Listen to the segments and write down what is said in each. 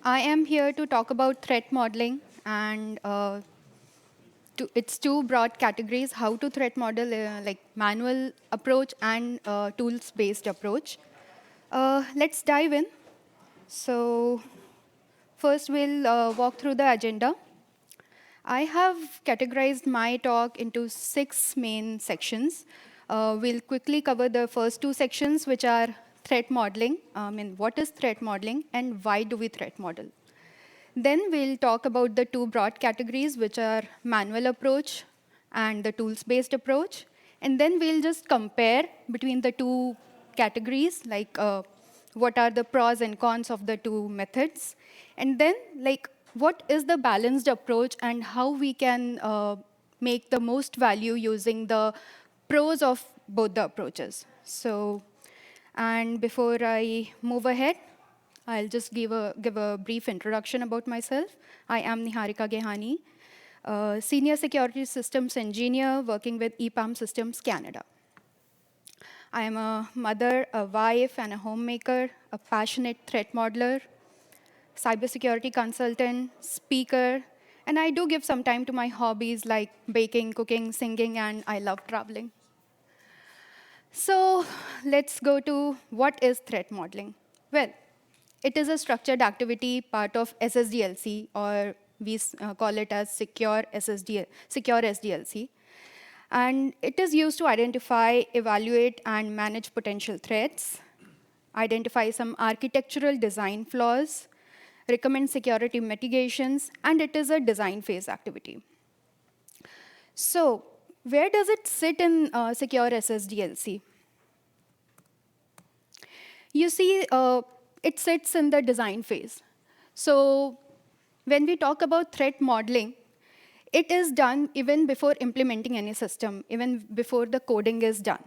I am here to talk about threat modeling and its two broad categories, how to threat model, like manual approach and tools-based approach. Let's dive in. So first, we'll walk through the agenda. I have categorized my talk into 6 main sections. We'll quickly cover the first 2 sections, which are threat modeling. What is threat modeling and why do we threat model? Then we'll talk about the 2 broad categories, which are manual approach and the tools-based approach. And then we'll just compare between the 2 categories, like what are the pros and cons of the 2 methods. And then, like, what is the balanced approach and how we can make the most value using the pros of both the approaches. So, and before I move ahead, I'll just give a brief introduction about myself. I am Niharika Gehani, a Senior Security Systems Engineer working with EPAM Systems Canada. I am a mother, a wife, and a homemaker, a passionate threat modeler, cybersecurity consultant, speaker, and I do give some time to my hobbies like baking, cooking, singing, and I love traveling. So let's go to what is threat modeling. Well, it is a structured activity part of SSDLC, or we call it as secure SDLC. And it is used to identify, evaluate, and manage potential threats, identify some architectural design flaws, recommend security mitigations, and it is a design phase activity. So where does it sit in secure SSDLC? You see, it sits in the design phase. So when we talk about threat modeling, it is done even before implementing any system, even before the coding is done.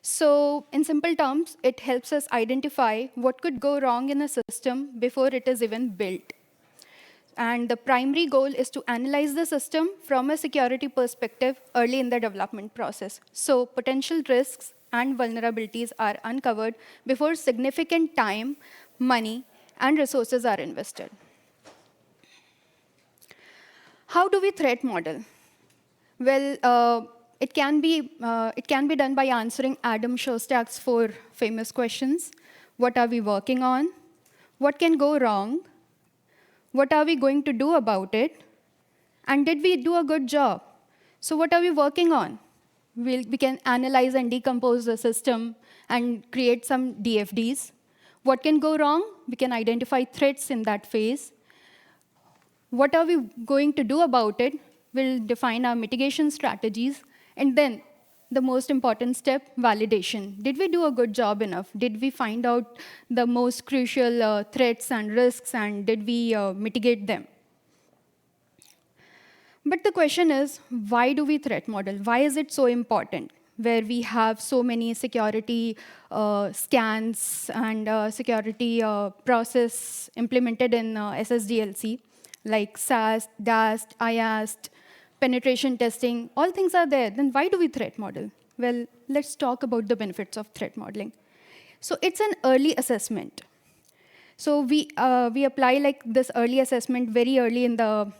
So in simple terms, it helps us identify what could go wrong in a system before it is even built. And the primary goal is to analyze the system from a security perspective early in the development process. So potential risks and vulnerabilities are uncovered before significant time, money, and resources are invested. How do we threat model? Well, it can be done by answering Adam Shostak's 4 famous questions. What are we working on? What can go wrong? What are we going to do about it? And did we do a good job? So what are we working on? We can analyze and decompose the system and create some DFDs. What can go wrong? We can identify threats in that phase. What are we going to do about it? We'll define our mitigation strategies. And then the most important step, validation. Did we do a good job enough? Did we find out the most crucial threats and risks, and did we mitigate them? But the question is, why do we threat model? Why is it so important? Where we have so many security scans and security process implemented in SSDLC, like SAST, DAST, IAST, penetration testing, all things are there. Then why do we threat model? Well, let's talk about the benefits of threat modeling. So it's an early assessment. So we apply like this early assessment very early in the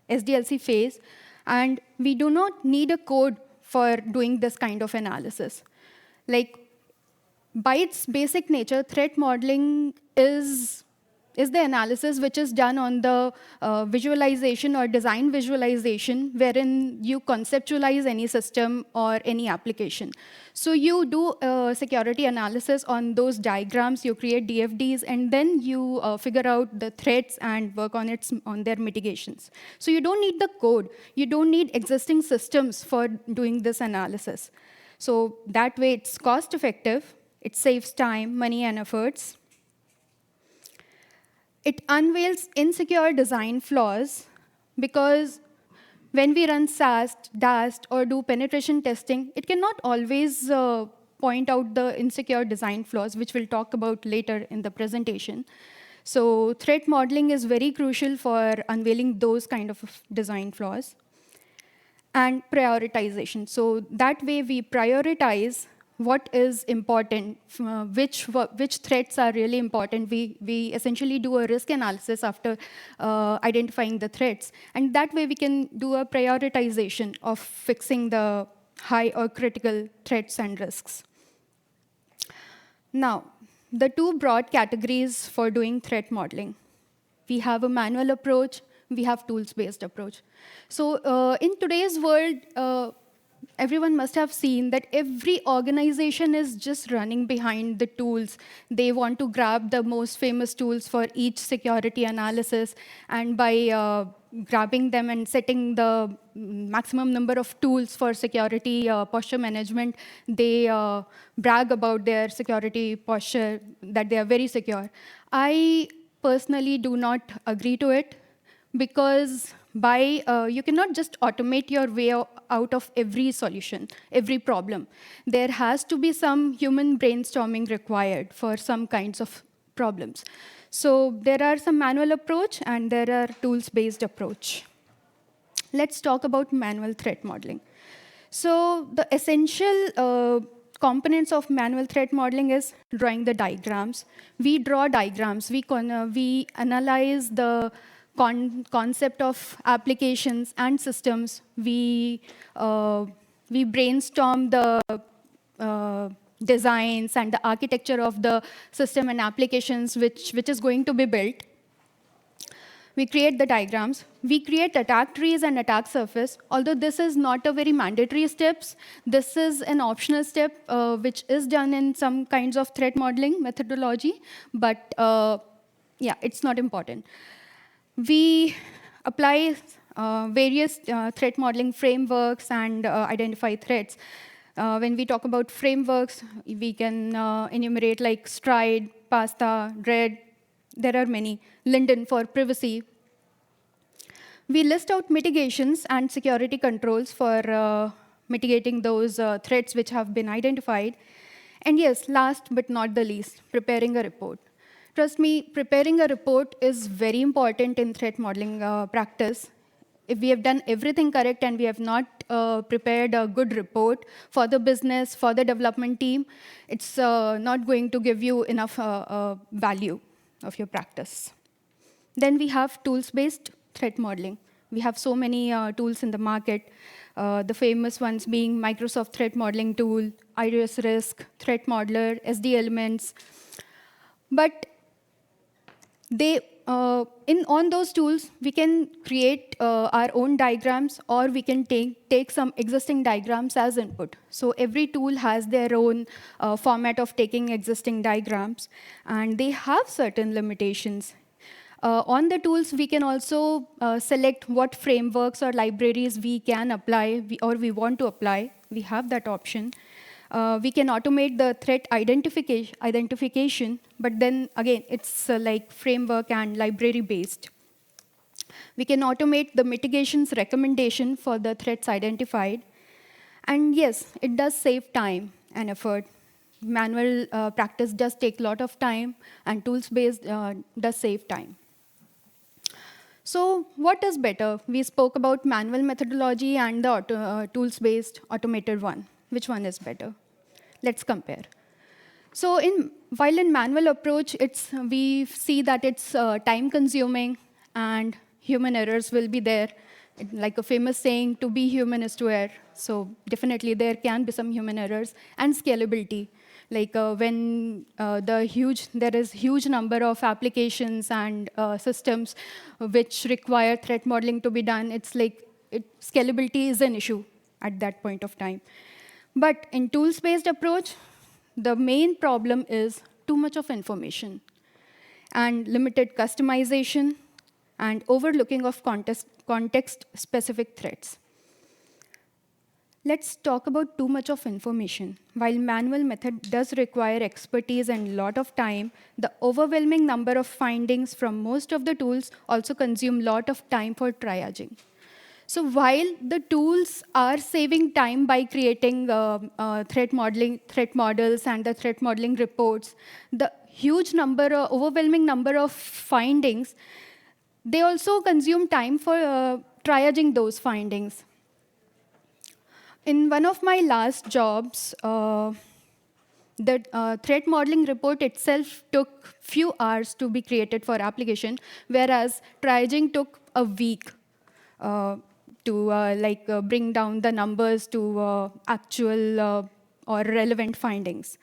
SDLC phase, and we do not need a code for doing this kind of analysis. Like, by its basic nature, threat modeling is the analysis which is done on the visualization or design visualization, wherein you conceptualize any system or any application. So you do security analysis on those diagrams, you create DFDs, and then you figure out the threats and work on their mitigations. So you don't need the code. You don't need existing systems for doing this analysis. So that way, it's cost effective. It saves time, money, and efforts. It unveils insecure design flaws because when we run SAST, DAST, or do penetration testing, it cannot always point out the insecure design flaws, which we'll talk about later in the presentation. So threat modeling is very crucial for unveiling those kind of design flaws. And prioritization. So that way we prioritize what is important, which threats are really important. We essentially do a risk analysis after identifying the threats. And that way we can do a prioritization of fixing the high or critical threats and risks. Now, the two broad categories for doing threat modeling. We have a manual approach, we have tools-based approach. So in today's world, everyone must have seen that every organization is just running behind the tools. They want to grab the most famous tools for each security analysis, and by grabbing them and setting the maximum number of tools for security posture management, they brag about their security posture, that they are very secure. I personally do not agree to it, because you cannot just automate your way out of every solution, every problem. There has to be some human brainstorming required for some kinds of problems. So there are some manual approach and there are tools-based approach. Let's talk about manual threat modeling. So the essential components of manual threat modeling is drawing the diagrams. We draw diagrams. We analyze the concept of applications and systems. We brainstorm the designs and the architecture of the system and applications which is going to be built. We create the diagrams. We create attack trees and attack surface. Although this is not a very mandatory step, this is an optional step which is done in some kinds of threat modeling methodology. But yeah, it's not important. We apply various threat modeling frameworks and identify threats. When we talk about frameworks, we can enumerate like Stride, Pasta, Red. There are many. Linden for privacy. We list out mitigations and security controls for mitigating those threats which have been identified. And yes, last but not the least, preparing a report. Trust me, preparing a report is very important in threat modeling practice. If we have done everything correct and we have not prepared a good report for the business, for the development team, it's not going to give you enough value of your practice. Then we have tools-based threat modeling. We have so many tools in the market, the famous ones being Microsoft Threat Modeling Tool, Iris Risk, Threat Modeler, SD Elements. But on those tools, we can create our own diagrams, or we can take some existing diagrams as input. So every tool has their own format of taking existing diagrams, and they have certain limitations. On the tools, we can also select what frameworks or libraries we can apply or we want to apply. We have that option. We can automate the threat identification, but then again, it's like framework and library based. We can automate the mitigations recommendation for the threats identified. And yes, it does save time and effort. Manual practice does take a lot of time, and tools-based does save time. So what is better? We spoke about manual methodology and the tools-based automated one. Which one is better? Let's compare. So while in manual approach, we see that it's time-consuming and human errors will be there. Like a famous saying, to be human is to err. So definitely there can be some human errors. And scalability. Like when there is huge number of applications and systems which require threat modeling to be done, it's like scalability is an issue at that point of time. But in tools-based approach, the main problem is too much of information and limited customization and overlooking of context-specific threats. Let's talk about too much of information. While manual method does require expertise and a lot of time, the overwhelming number of findings from most of the tools also consume a lot of time for triaging. So while the tools are saving time by creating threat models and the threat modeling reports, the overwhelming number of findings, they also consume time for triaging those findings. In one of my last jobs, The threat modeling report itself took few hours to be created for application, whereas triaging took a week to bring down the numbers to actual or relevant findings.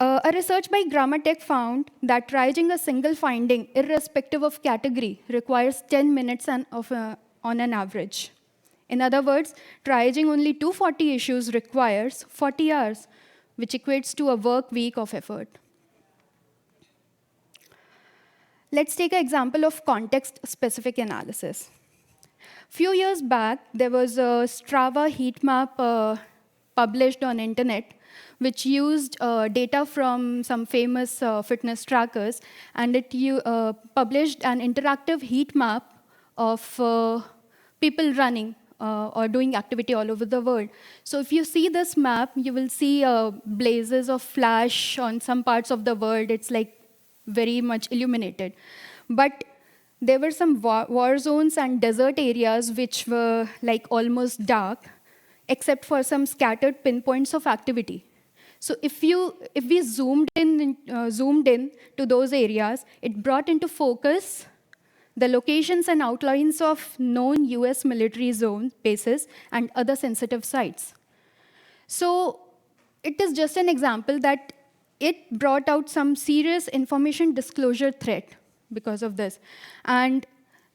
A research by Grammatech found that triaging a single finding, irrespective of category, requires 10 minutes on an average. In other words, triaging only 240 issues requires 40 hours, which equates to a work week of effort. Let's take an example of context-specific analysis. Few years back, there was a Strava heat map published on internet, which used data from some famous fitness trackers, and it published an interactive heat map of people running or doing activity all over the world. So if you see this map, you will see blazes of flash on some parts of the world. It's like very much illuminated. But there were some war zones and desert areas which were like almost dark, except for some scattered pinpoints of activity. So if we zoomed in to those areas, it brought into focus the locations and outlines of known US military zone bases and other sensitive sites. So it is just an example that it brought out some serious information disclosure threat because of this. And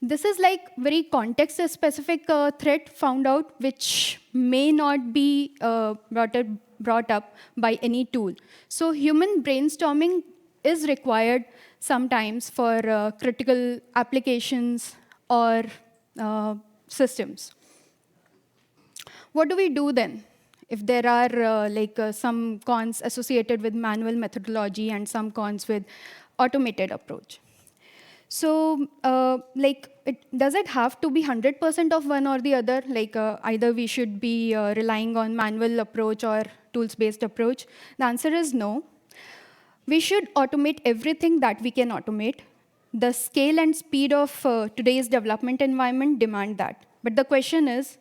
this is like very context-specific threat found out, which may not be brought up by any tool. So human brainstorming is required sometimes for critical applications or systems. What do we do then? If there are some cons associated with manual methodology and some cons with automated approach. So does it have to be 100% of one or the other? Either we should be relying on manual approach or tools-based approach? The answer is no. We should automate everything that we can automate. The scale and speed of today's development environment demand that. But the question is,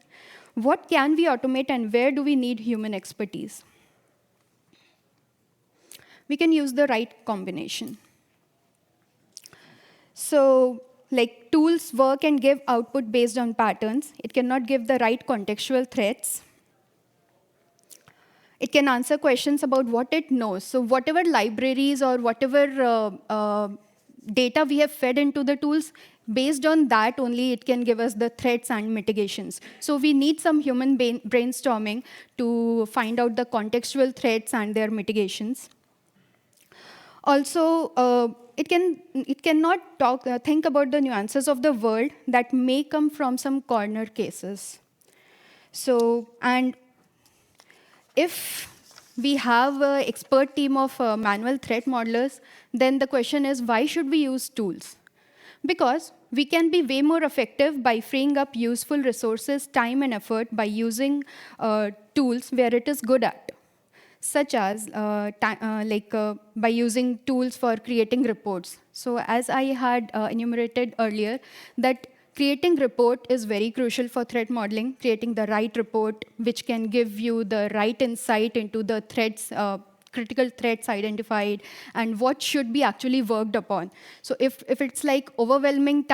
what can we automate and where do we need human expertise? We can use the right combination. So tools work and give output based on patterns. It cannot give the right contextual threats. It can answer questions about what it knows. So whatever libraries or whatever data we have fed into the tools, based on that only it can give us the threats and mitigations. So we need some human brainstorming to find out the contextual threats and their mitigations. Also, it cannot think about the nuances of the world that may come from some corner cases. So, and if we have an expert team of manual threat modelers, then the question is, why should we use tools? Because we can be way more effective by freeing up useful resources, time, and effort by using tools where it is good at, such as by using tools for creating reports. So as I had enumerated earlier, that creating report is very crucial for threat modeling, creating the right report, which can give you the right insight into the threats, critical threats identified, and what should be actually worked upon. So if it's like overwhelming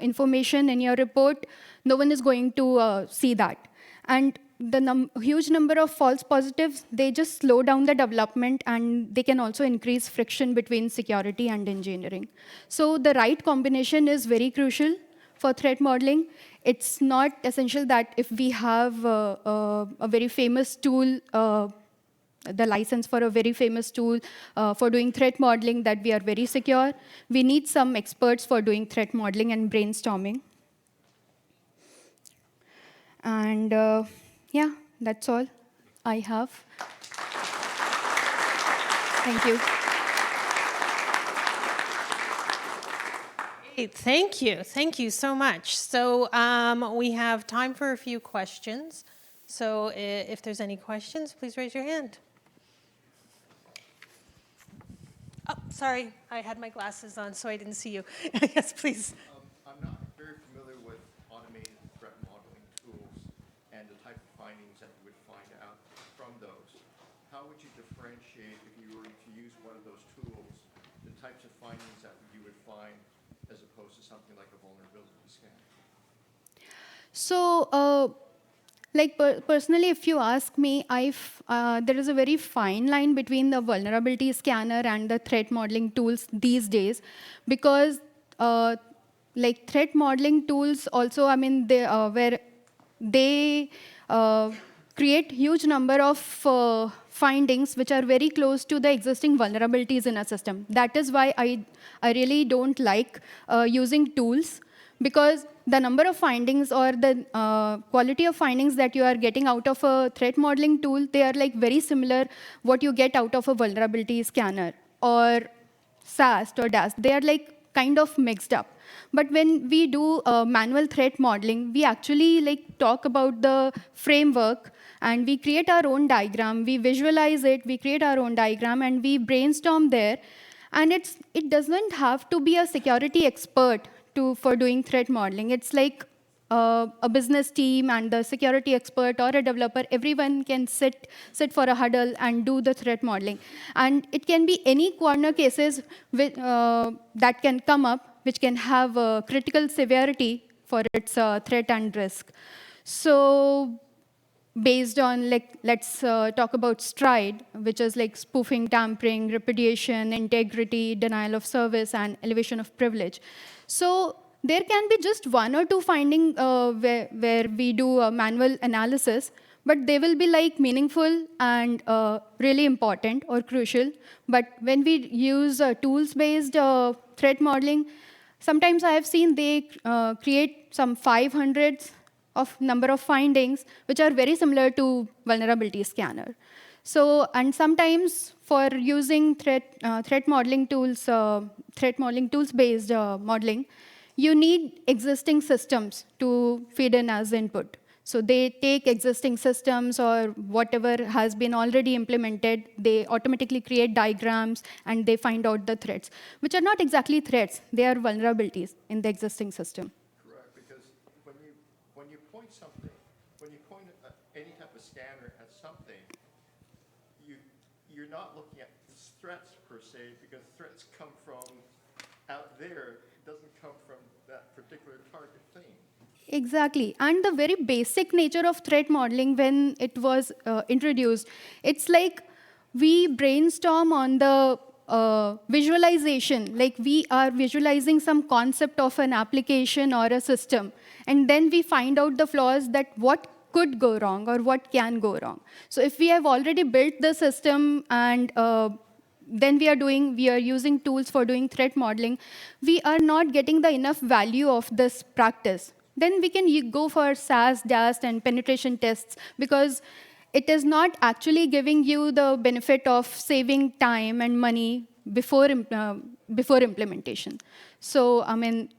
information in your report, no one is going to see that. And the huge number of false positives, they just slow down the development, and they can also increase friction between security and engineering. So the right combination is very crucial for threat modeling. It's not essential that if we have a very famous tool, the license for a very famous tool for doing threat modeling, that we are very secure. We need some experts for doing threat modeling and brainstorming. And yeah, that's all I have. Thank you. Great. Thank you. Thank you so much. So we have time for a few questions. So if there's any questions, please raise your hand. Oh, sorry. I had my glasses on, so I didn't see you. Yes, please. I'm not very familiar with automated threat modeling tools and the type of findings that you would find out from those. How would you differentiate differentiate, if you were to use one of those tools, the types of findings that you would find as opposed to something like a vulnerability scan? So, like personally, if you ask me, there is a very fine line between the vulnerability scanner and the threat modeling tools these days, because like threat modeling tools also, I mean, where they create huge number of findings which are very close to the existing vulnerabilities in a system. That is why I really don't like using tools, because the number of findings or the quality of findings that you are getting out of a threat modeling tool, they are like very similar what you get out of a vulnerability scanner or SAST or DAST. They are like kind of mixed up. But when we do manual threat modeling, we actually like talk about the framework and we create our own diagram, we visualize it, we create our own diagram and we brainstorm there. And it doesn't have to be a security expert for doing threat modeling. It's like a business team and the security expert or a developer, everyone can sit for a huddle and do the threat modeling. And it can be any corner cases that can come up, which can have a critical severity for its threat and risk. So based on, like, let's talk about STRIDE, which is like spoofing, tampering, repudiation, integrity, denial of service, and elevation of privilege. So there can be just one or two finding where we do a manual analysis, but they will be like meaningful and really important or crucial. But when we use tools-based threat modeling, sometimes I have seen they create some 500s of number of findings, which are very similar to vulnerability scanner. So, and sometimes for using threat modeling tools, based modeling, you need existing systems to feed in as input. So they take existing systems or whatever has been already implemented, they automatically create diagrams and they find out the threats, which are not exactly threats, they are vulnerabilities in the existing system. Correct, because when you point something, when you point any type of scanner at something, you're not looking at threats per se, because threats come from out there. It doesn't come from that particular target thing. Exactly. And the very basic nature of threat modeling, when it was introduced, it's like we brainstorm on the visualization. Like we are visualizing some concept of an application or a system. And then we find out the flaws, that what could go wrong or what can go wrong. So if we have already built the system and then we are using tools for doing threat modeling, we are not getting the enough value of this practice. Then we can go for SAS, DAST, and penetration tests, because it is not actually giving you the benefit of saving time and money before implementation. So, I mean,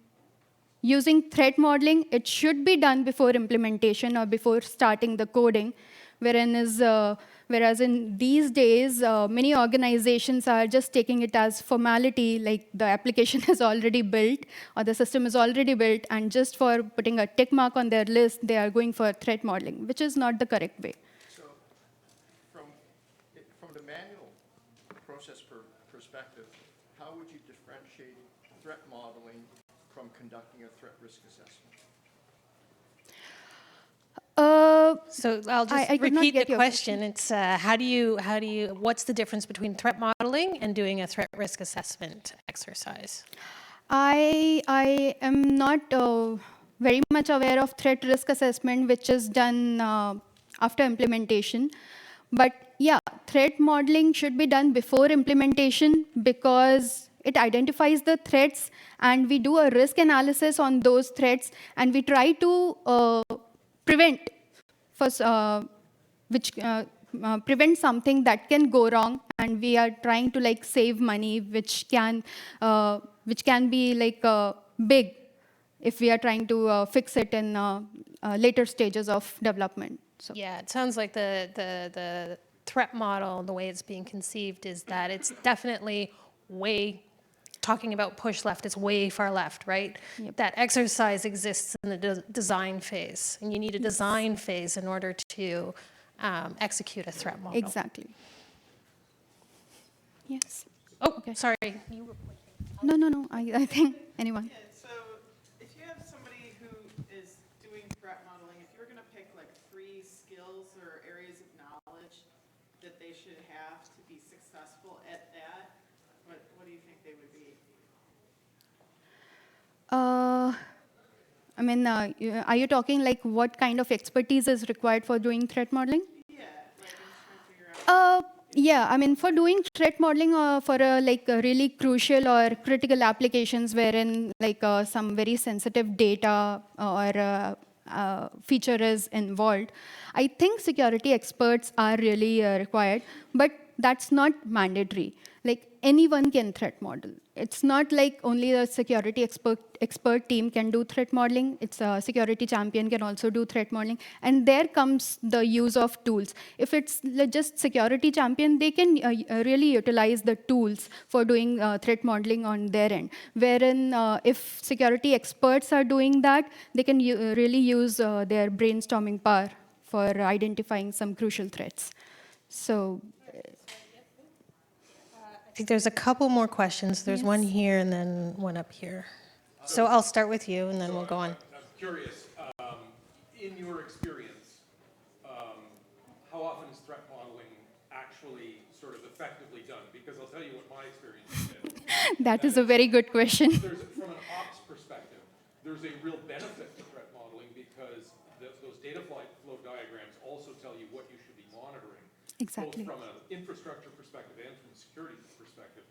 using threat modeling, it should be done before implementation or before starting the coding, whereas in these days, many organizations are just taking it as formality, like the application is already built or the system is already built, and just for putting a tick mark on their list, they are going for threat modeling, which is not the correct way. So from the manual process perspective, how would you differentiate threat modeling from conducting a threat risk assessment? So I'll just I could not repeat get the your question. It's what's the difference between threat modeling and doing a threat risk assessment exercise? I am not very much aware of threat risk assessment, which is done after implementation. But yeah, threat modeling should be done before implementation, because it identifies the threats and we do a risk analysis on those threats and we try to prevent prevent something that can go wrong, and we are trying to like save money, which can be like big if we are trying to fix it in later stages of development. So. Yeah, it sounds like the threat model, the way it's being conceived, is that it's definitely talking about push left, it's way far left, right? Yep. That exercise exists in the design phase, and you need a design phase in order to execute a threat model. Exactly. Yes. Oh, Okay. sorry. You No. I think anyone. Yeah, so if you have somebody who is doing threat modeling, if you were going to pick like 3 skills or areas of knowledge that they should have to be successful at that, what do you think they would be? I mean, are you talking like what kind of expertise is required for doing threat modeling? Yeah, like I'm just trying to figure out. Yeah, I mean, for doing threat modeling for like really crucial or critical applications wherein like some very sensitive data or feature is involved, I think security experts are really required, but that's not mandatory. Like anyone can threat model. It's not like only a security expert team can do threat modeling. It's a security champion can also do threat modeling. And there comes the use of tools. If it's just security champion, they can really utilize the tools for doing threat modeling on their end. Wherein if security experts are doing that, they can really use their brainstorming power for identifying some crucial threats. So I think there's a couple more questions. There's one Yes. here and then one up here. So I'll start with you and then we'll go on. I'm curious, in your experience, how often is threat modeling actually sort of effectively done? Because I'll tell you what my experience has been. that is a very good question. From an ops perspective, there's a real benefit to threat modeling because those data flow diagrams also tell you what you should be monitoring. Exactly. Both from an infrastructure perspective and from a security perspective.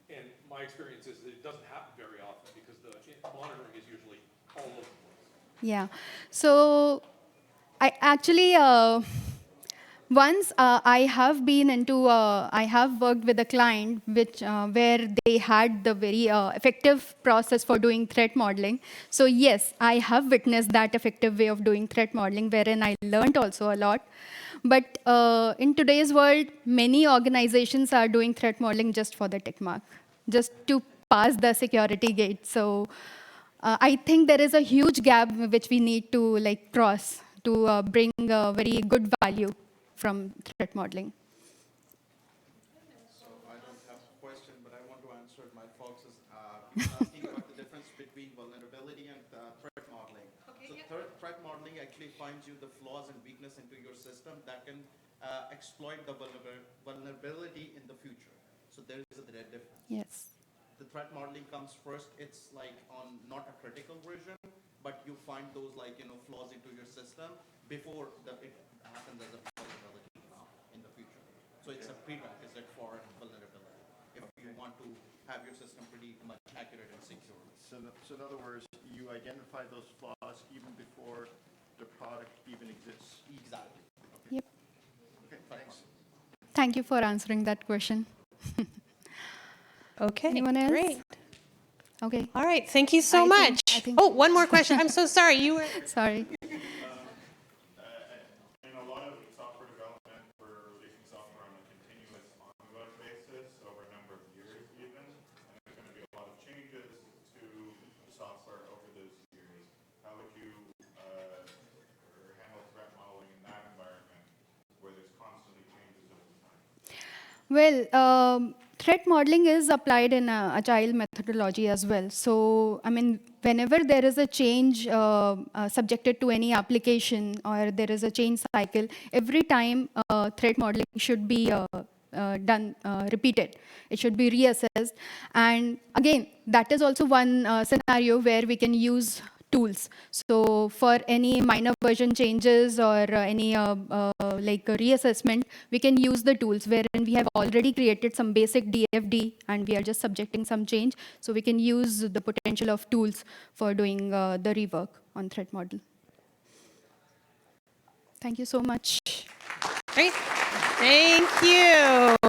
And my experience is that it doesn't happen very often because the monitoring is usually all over the place. Yeah. So I actually once I have been into I have worked with a client which where they had the very effective process for doing threat modeling. So yes, I have witnessed that effective way of doing threat modeling, wherein I learned also a lot. But in today's world, many organizations are doing threat modeling just for the tick mark, just to pass the security gate. So I think there is a huge gap which we need to like cross to bring very good value from threat modeling. So I don't have a question, but I want to answer it. My folks is asking about the difference between vulnerability and threat modeling. Threat modeling actually finds you the flaws and weakness into your system that can exploit the vulnerability in the future. So there is a difference. Yes. The threat modeling comes first. It's like on not a critical version, but you find those like flaws into your system before it happens as a vulnerability in the future. So it's a prerequisite for vulnerability if you want to have your system pretty much accurate and secure. So in other words, you identify those flaws even before the product even exists. Exactly. Yep. Okay, thanks. Thank you for answering that question. Okay. Anyone else? Great. Okay. All right. Thank you so I much. think- Oh, one more question. I'm so sorry. You were. Sorry. In a lot of software development, we're releasing software on a continuous ongoing basis over a number of years even, and there's going to be a lot of changes to the software over those years. How would you handle threat modeling in that environment where there's constantly changes over time? Well, threat modeling is applied in agile methodology as well. So, I mean, whenever there is a change subjected to any application or there is a change cycle, every time threat modeling should be done, repeated. It should be reassessed. And again, that is also one scenario where we can use tools. So for any minor version changes or any like a reassessment, we can use the tools wherein we have already created some basic DFD and we are just subjecting some change. So we can use the potential of tools for doing the rework on threat model. Thank you so much. Great. Thank you.